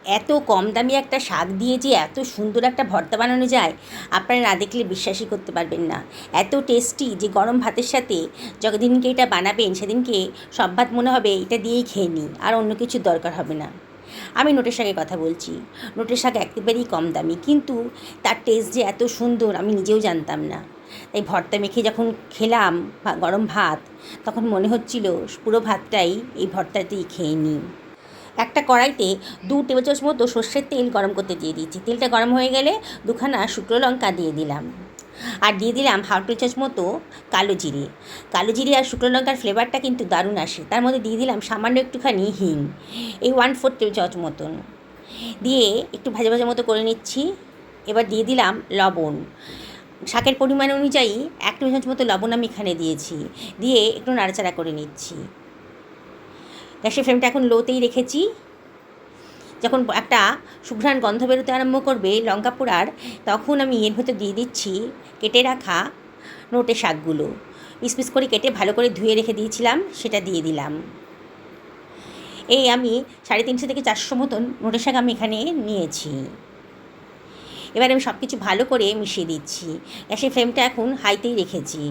এত কম দামি একটা শাক দিয়ে যে এত সুন্দর একটা ভর্তা বানানো যায়, আপনারা না দেখলে বিশ্বাসই করতে পারবেন না। এত টেস্টি যে গরম ভাতের সাথে যতদিনকে এটা বানাবেন সেদিনকে সব ভাত মনে হবে এটা দিয়েই খেয়ে নিই, আর অন্য কিছুর দরকার হবে না। আমি নোটের শাকের কথা বলছি। নোটের শাক একেবারেই কম দামি, কিন্তু তার টেস্ট যে এত সুন্দর আমি নিজেও জানতাম না। তাই ভর্তা মেখে যখন খেলাম গরম ভাত, তখন মনে হচ্ছিল পুরো ভাতটাই এই ভর্তাতেই খেয়ে নিই। একটা কড়াইতে 2 টেবিল চামচ মতো সর্ষের তেল গরম করতে দিয়ে দিচ্ছি। তেলটা গরম হয়ে গেলে 2খানা শুকনো লঙ্কা দিয়ে দিলাম, আর দিয়ে দিলাম 1/2 টেবিল চামচ মতো কালো জিরে। কালো জিরে আর শুকনো লঙ্কার ফ্লেভারটা কিন্তু দারুণ আসে। তার মধ্যে দিয়ে দিলাম সামান্য একটুখানি হিং, এই 1/4 টেবিল চামচ মতন দিয়ে একটু ভাজা ভাজা মতো করে নিচ্ছি। এবার দিয়ে দিলাম লবণ। শাকের পরিমাণ অনুযায়ী 1 টেবিল চামচ মতো লবণ আমি এখানে দিয়েছি, দিয়ে একটু নাড়াচাড়া করে নিচ্ছি। গ্যাসের ফ্লেমটা এখন লোতেই রেখেছি। যখন একটা সুঘ্রাণ গন্ধ বেরোতে আরম্ভ করবে লঙ্কা পোড়ার, তখন আমি এর ভেতর দিয়ে দিচ্ছি কেটে রাখা নোটে শাকগুলো। পিস পিস করে কেটে ভালো করে ধুয়ে রেখে দিয়েছিলাম, সেটা দিয়ে দিলাম। এই আমি 350 থেকে 400 মতন নোটে শাক আমি এখানে নিয়েছি। এবার আমি সব কিছু ভালো করে মিশিয়ে দিচ্ছি। গ্যাসের ফ্লেমটা এখন হাইতেই রেখেছি।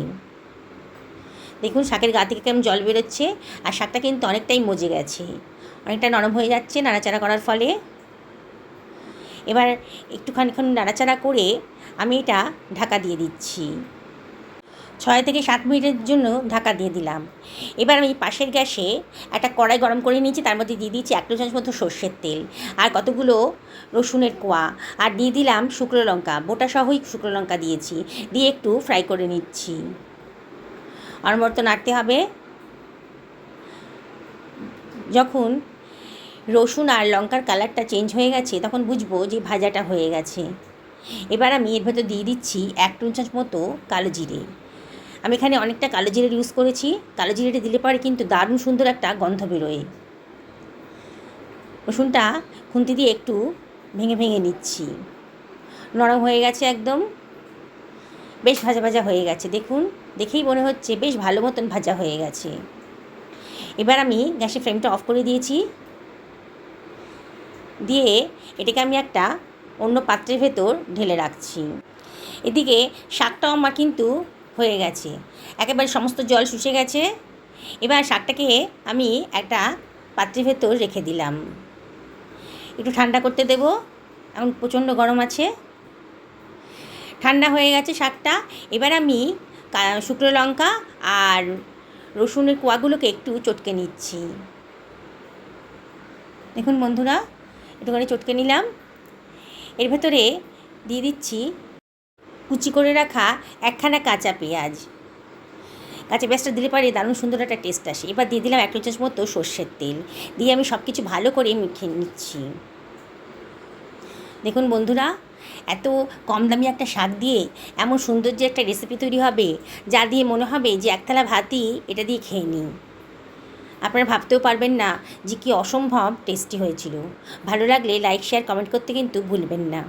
দেখুন শাকের গা থেকে কেমন জল বেরোচ্ছে, আর শাকটা কিন্তু অনেকটাই মজে গেছে, অনেকটা নরম হয়ে যাচ্ছে নাড়াচাড়া করার ফলে। এবার একটুখানি নাড়াচাড়া করে আমি এটা ঢাকা দিয়ে দিচ্ছি। 6 থেকে 7 মিনিটের জন্য ঢাকা দিয়ে দিলাম। এবার আমি পাশের গ্যাসে একটা কড়াই গরম করে নিয়েছি, তার মধ্যে দিয়ে দিয়েছি 1 টেবিল চামচ মতো সর্ষের তেল, আর কতগুলো রসুনের কোয়া, আর দিয়ে দিলাম শুকনো লঙ্কা, বোটা সহই শুকনো লঙ্কা দিয়েছি, দিয়ে একটু ফ্রাই করে নিচ্ছি। অনবরত নাড়তে হবে। যখন রসুন আর লঙ্কার কালারটা চেঞ্জ হয়ে গেছে তখন বুঝবো যে ভাজাটা হয়ে গেছে। এবার আমি এর ভেতর দিয়ে দিচ্ছি 1 টেবিল চামচ মতো কালো জিরে। আমি এখানে অনেকটা কালো জিরের ইউজ করেছি। কালো জিরেটা দিলে পরে কিন্তু দারুণ সুন্দর একটা গন্ধ বেরোয়। রসুনটা খুন্তি দিয়ে একটু ভেঙে ভেঙে নিচ্ছি। নরম হয়ে গেছে একদম, বেশ ভাজা ভাজা হয়ে গেছে। দেখুন, দেখেই মনে হচ্ছে বেশ ভালো মতন ভাজা হয়ে গেছে। এবার আমি গ্যাসের ফ্লেমটা অফ করে দিয়েছি, দিয়ে এটাকে আমি একটা অন্য পাত্রের ভেতর ঢেলে রাখছি। এদিকে শাকটাও আমার কিন্তু হয়ে গেছে, একেবারে সমস্ত জল শুষে গেছে। এবার শাকটাকে আমি একটা পাত্রের ভেতর রেখে দিলাম, একটু ঠান্ডা করতে দেব। এখন প্রচণ্ড গরম আছে। ঠান্ডা হয়ে গেছে শাকটা। এবার আমি শুকনো লঙ্কা আর রসুনের কোয়াগুলোকে একটু চটকে নিচ্ছি। দেখুন বন্ধুরা, একটুখানি চটকে নিলাম। এর ভেতরে দিয়ে দিচ্ছি কুচি করে রাখা 1খানা কাঁচা পেঁয়াজ। কাঁচা পেঁয়াজটা দিলে পরে দারুণ সুন্দর একটা টেস্ট আসে। এবার দিয়ে দিলাম 1 টেবিল চামচ মতো সর্ষের তেল, দিয়ে আমি সব কিছু ভালো করে মেখে নিচ্ছি। দেখুন বন্ধুরা, এত কম দামি একটা শাক দিয়ে এমন সুন্দর যে একটা রেসিপি তৈরি হবে, যা দিয়ে মনে হবে যে এক থালা ভাতই এটা দিয়ে খেয়ে নিই। আপনারা ভাবতেও পারবেন না যে কী অসম্ভব টেস্টি হয়েছিল। ভালো লাগলে লাইক, শেয়ার, কমেন্ট করতে কিন্তু ভুলবেন না।